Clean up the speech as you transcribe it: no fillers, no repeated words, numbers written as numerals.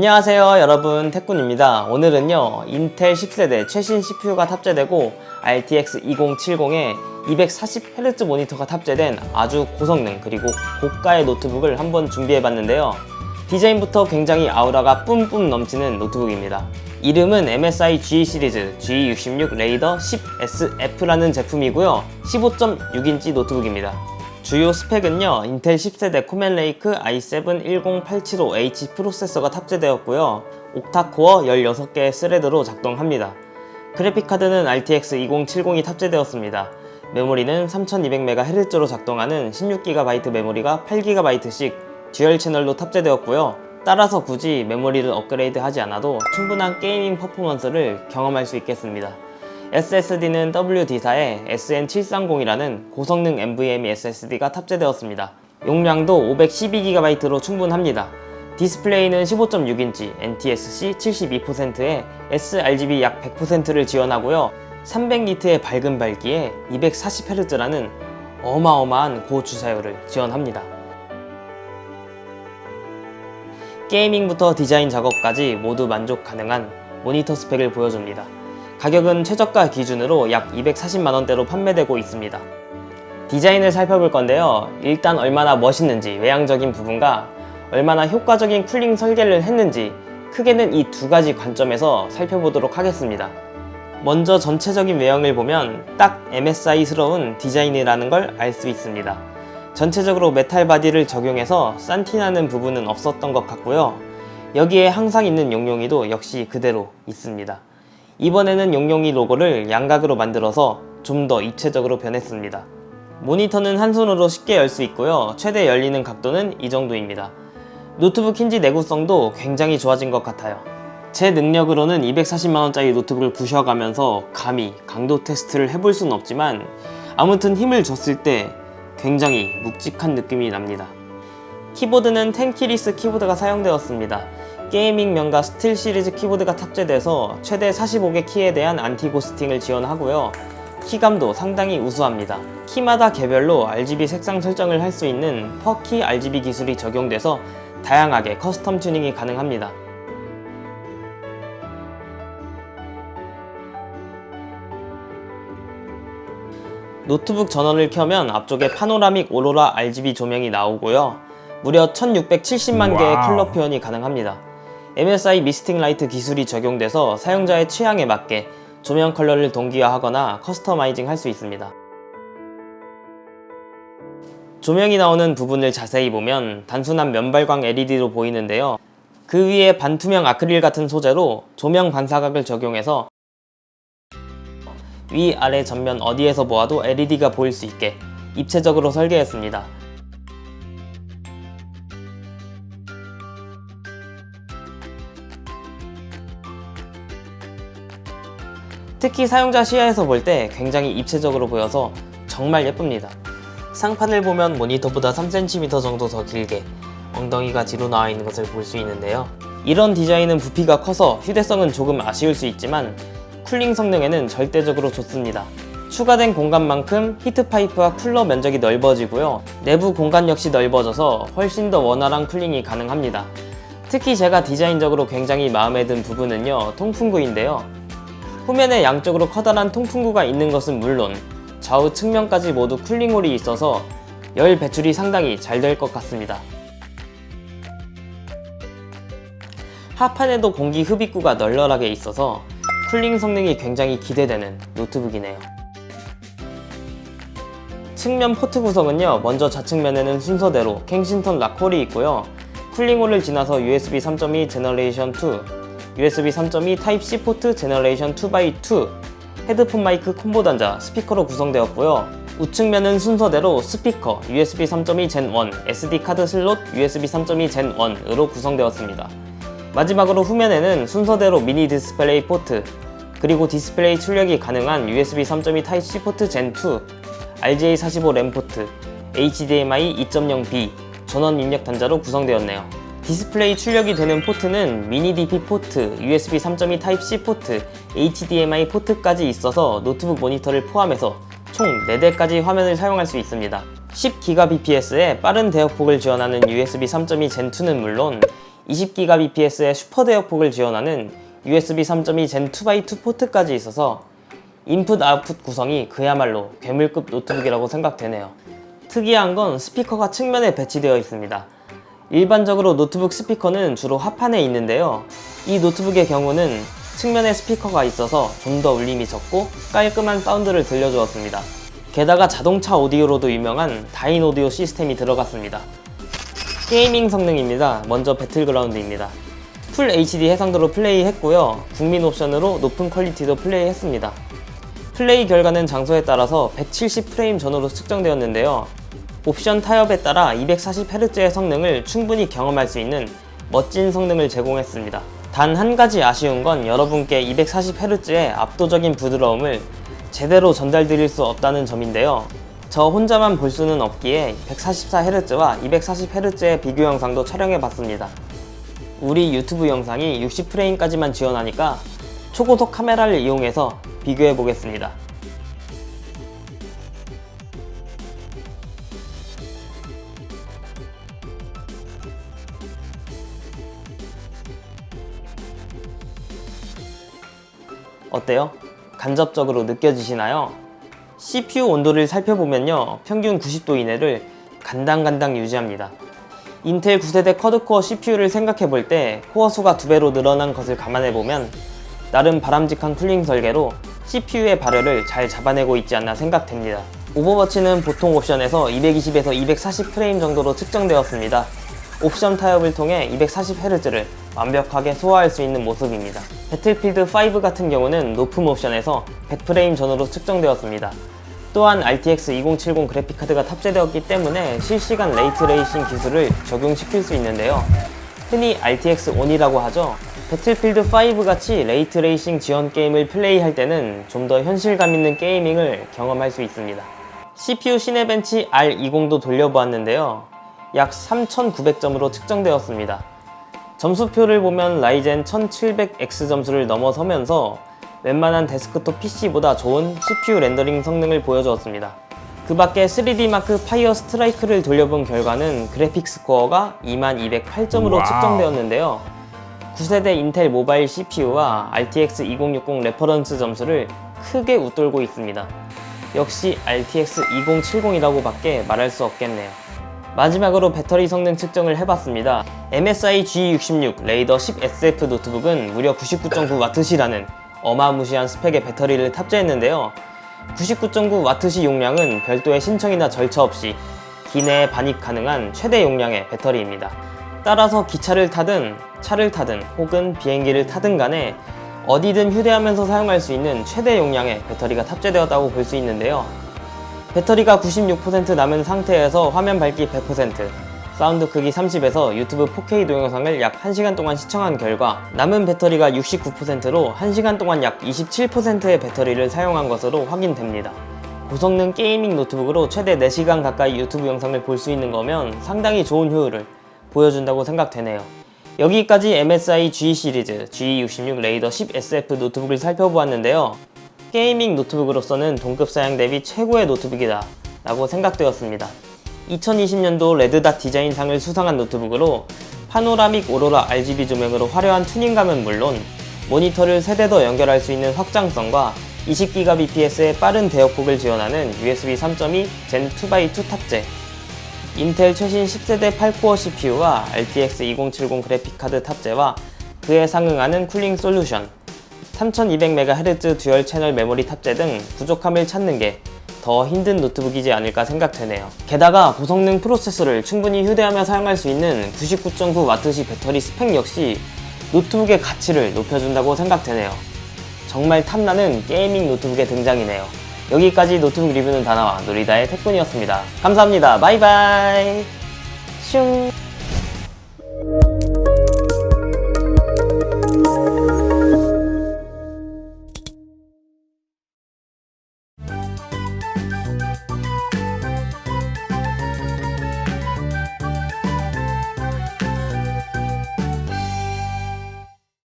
안녕하세요 여러분, 태쿤입니다. 오늘은요 인텔 10세대 최신 CPU가 탑재되고 RTX 2070에 240Hz 모니터가 탑재된 아주 고성능 그리고 고가의 노트북을 한번 준비해봤는데요. 디자인부터 굉장히 아우라가 뿜뿜 넘치는 노트북입니다. 이름은 MSI G 시리즈 G66 레이더 10SF라는 제품이고요. 15.6인치 노트북입니다. 주요 스펙은요, 인텔 10세대 코멜레이크 i7-10875H 프로세서가 탑재되었고요. 옥타코어 16개의 스레드로 작동합니다. 그래픽카드는 RTX 2070이 탑재되었습니다. 메모리는 3200MHz로 작동하는 16GB 메모리가 8GB씩 듀얼 채널로 탑재되었고요. 따라서 굳이 메모리를 업그레이드 하지 않아도 충분한 게이밍 퍼포먼스를 경험할 수 있겠습니다. SSD는 WD사의 SN730이라는 고성능 NVMe SSD가 탑재되었습니다. 용량도 512GB로 충분합니다. 디스플레이는 15.6인치 NTSC 72%에 sRGB 약 100%를 지원하고요. 300니트의 밝은 밝기에 240Hz라는 어마어마한 고주사율을 지원합니다. 게이밍부터 디자인 작업까지 모두 만족 가능한 모니터 스펙을 보여줍니다. 가격은 최저가 기준으로 약 240만원대로 판매되고 있습니다. 디자인을 살펴볼 건데요. 일단 얼마나 멋있는지 외향적인 부분과 얼마나 효과적인 쿨링 설계를 했는지 크게는 이 두 가지 관점에서 살펴보도록 하겠습니다. 먼저 전체적인 외형을 보면 딱 MSI스러운 디자인이라는 걸 알 수 있습니다. 전체적으로 메탈 바디를 적용해서 싼티나는 부분은 없었던 것 같고요. 여기에 항상 있는 용용이도 역시 그대로 있습니다. 이번에는 용용이 로고를 양각으로 만들어서 좀 더 입체적으로 변했습니다. 모니터는 한 손으로 쉽게 열 수 있고요. 최대 열리는 각도는 이 정도입니다. 노트북 힌지 내구성도 굉장히 좋아진 것 같아요. 제 능력으로는 240만원짜리 노트북을 부셔가면서 감히 강도 테스트를 해볼 수는 없지만 아무튼 힘을 줬을 때 굉장히 묵직한 느낌이 납니다. 키보드는 텐키리스 키보드가 사용되었습니다. 게이밍 명가 스틸 시리즈 키보드가 탑재돼서 최대 45개 키에 대한 안티고스팅을 지원하고요. 키감도 상당히 우수합니다. 키마다 개별로 RGB 색상 설정을 할 수 있는 퍼키 RGB 기술이 적용돼서 다양하게 커스텀 튜닝이 가능합니다. 노트북 전원을 켜면 앞쪽에 파노라믹 오로라 RGB 조명이 나오고요. 무려 1670만 개의 컬러 표현이 가능합니다. MSI 미스팅 라이트 기술이 적용돼서 사용자의 취향에 맞게 조명 컬러를 동기화하거나 커스터마이징 할 수 있습니다. 조명이 나오는 부분을 자세히 보면 단순한 면발광 LED로 보이는데요. 그 위에 반투명 아크릴 같은 소재로 조명 반사각을 적용해서 위, 아래, 전면 어디에서 보아도 LED가 보일 수 있게 입체적으로 설계했습니다. 특히 사용자 시야에서 볼 때 굉장히 입체적으로 보여서 정말 예쁩니다. 상판을 보면 모니터보다 3cm 정도 더 길게 엉덩이가 뒤로 나와 있는 것을 볼 수 있는데요. 이런 디자인은 부피가 커서 휴대성은 조금 아쉬울 수 있지만 쿨링 성능에는 절대적으로 좋습니다. 추가된 공간만큼 히트파이프와 쿨러 면적이 넓어지고요. 내부 공간 역시 넓어져서 훨씬 더 원활한 쿨링이 가능합니다. 특히 제가 디자인적으로 굉장히 마음에 든 부분은요, 통풍구인데요. 후면에 양쪽으로 커다란 통풍구가 있는 것은 물론 좌우 측면까지 모두 쿨링홀이 있어서 열 배출이 상당히 잘 될 것 같습니다. 하판에도 공기 흡입구가 널널하게 있어서 쿨링 성능이 굉장히 기대되는 노트북이네요. 측면 포트 구성은요, 먼저 좌측면에는 순서대로 갱신턴 락홀이 있고요. 쿨링홀을 지나서 USB 3.2 제너레이션 2, USB 3.2 타입C 포트 제너레이션 2x2, 헤드폰 마이크 콤보 단자, 스피커로 구성되었고요. 우측면은 순서대로 스피커, USB 3.2 Gen 1, SD 카드 슬롯, USB 3.2 Gen 1으로 구성되었습니다. 마지막으로 후면에는 순서대로 미니 디스플레이 포트, 그리고 디스플레이 출력이 가능한 USB 3.2 타입C 포트 Gen 2, RJ45 램 포트, HDMI 2.0B, 전원 입력 단자로 구성되었네요. 디스플레이 출력이 되는 포트는 미니 DP 포트, USB 3.2 타입C 포트, HDMI 포트까지 있어서 노트북 모니터를 포함해서 총 4대까지 화면을 사용할 수 있습니다. 10GBps의 빠른 대역폭을 지원하는 USB 3.2 Gen 2는 물론 20GBps의 슈퍼 대역폭을 지원하는 USB 3.2 Gen 2x2 포트까지 있어서 인풋 아웃풋 구성이 그야말로 괴물급 노트북이라고 생각되네요. 특이한 건 스피커가 측면에 배치되어 있습니다. 일반적으로 노트북 스피커는 주로 하판에 있는데요. 이 노트북의 경우는 측면에 스피커가 있어서 좀 더 울림이 적고 깔끔한 사운드를 들려주었습니다. 게다가 자동차 오디오로도 유명한 다인 오디오 시스템이 들어갔습니다. 게이밍 성능입니다. 먼저 배틀그라운드입니다. 풀 HD 해상도로 플레이했고요. 국민 옵션으로 높은 퀄리티도 플레이했습니다. 플레이 결과는 장소에 따라서 170프레임 전후로 측정되었는데요. 옵션 타협에 따라 240Hz의 성능을 충분히 경험할 수 있는 멋진 성능을 제공했습니다. 단 한 가지 아쉬운 건 여러분께 240Hz의 압도적인 부드러움을 제대로 전달드릴 수 없다는 점인데요. 저 혼자만 볼 수는 없기에 144Hz와 240Hz의 비교 영상도 촬영해봤습니다. 우리 유튜브 영상이 60프레임까지만 지원하니까 초고속 카메라를 이용해서 비교해보겠습니다. 어때요? 간접적으로 느껴지시나요? CPU 온도를 살펴보면요, 평균 90도 이내를 간당간당 유지합니다. 인텔 9세대 쿼드코어 CPU를 생각해볼 때 코어 수가 2배로 늘어난 것을 감안해보면 나름 바람직한 쿨링 설계로 CPU의 발열을 잘 잡아내고 있지 않나 생각됩니다. 오버워치는 보통 옵션에서 220에서 240프레임 정도로 측정되었습니다. 옵션 타협을 통해 240Hz를 완벽하게 소화할 수 있는 모습입니다. 배틀필드 5 같은 경우는 높은 옵션에서 100프레임 전후로 측정되었습니다. 또한 RTX 2070 그래픽카드가 탑재되었기 때문에 실시간 레이트레이싱 기술을 적용시킬 수 있는데요. 흔히 RTX ON이라고 하죠. 배틀필드 5 같이 레이트레이싱 지원 게임을 플레이할 때는 좀 더 현실감 있는 게이밍을 경험할 수 있습니다. CPU 시네벤치 R20도 돌려보았는데요. 약 3900점으로 측정되었습니다. 점수표를 보면 라이젠 1700X 점수를 넘어서면서 웬만한 데스크톱 PC보다 좋은 CPU 렌더링 성능을 보여주었습니다. 그 밖에 3D마크 파이어 스트라이크를 돌려본 결과는 그래픽 스코어가 2208점으로 측정되었는데요. 9세대 인텔 모바일 CPU와 RTX 2060 레퍼런스 점수를 크게 웃돌고 있습니다. 역시 RTX 2070이라고 밖에 말할 수 없겠네요. 마지막으로 배터리 성능 측정을 해봤습니다. MSI G66 레이더 10SF 노트북은 무려 99.9W라는 어마무시한 스펙의 배터리를 탑재했는데요. 99.9W 용량은 별도의 신청이나 절차 없이 기내에 반입 가능한 최대 용량의 배터리입니다. 따라서 기차를 타든 차를 타든 혹은 비행기를 타든 간에 어디든 휴대하면서 사용할 수 있는 최대 용량의 배터리가 탑재되었다고 볼 수 있는데요. 배터리가 96% 남은 상태에서 화면 밝기 100%, 사운드 크기 30에서 유튜브 4K 동영상을 약 1시간 동안 시청한 결과 남은 배터리가 69%로 1시간 동안 약 27%의 배터리를 사용한 것으로 확인됩니다. 고성능 게이밍 노트북으로 최대 4시간 가까이 유튜브 영상을 볼 수 있는 거면 상당히 좋은 효율을 보여준다고 생각되네요. 여기까지 MSI G 시리즈 G66 레이더 10SF 노트북을 살펴보았는데요. 게이밍 노트북으로서는 동급 사양 대비 최고의 노트북이다 라고 생각되었습니다. 2020년도 레드닷 디자인상을 수상한 노트북으로 파노라믹 오로라 RGB 조명으로 화려한 튜닝감은 물론 모니터를 3대 더 연결할 수 있는 확장성과 20GBps의 빠른 대역폭을 지원하는 USB 3.2 Gen 2x2 탑재, 인텔 최신 10세대 8코어 CPU와 RTX 2070 그래픽카드 탑재와 그에 상응하는 쿨링 솔루션, 3200MHz 듀얼 채널 메모리 탑재 등 부족함을 찾는 게 더 힘든 노트북이지 않을까 생각되네요. 게다가 고성능 프로세서를 충분히 휴대하며 사용할 수 있는 99.9W시 배터리 스펙 역시 노트북의 가치를 높여준다고 생각되네요. 정말 탐나는 게이밍 노트북의 등장이네요. 여기까지 노트북 리뷰는 다나와 놀이다의 태꾼이었습니다. 감사합니다. 바이바이. 슝.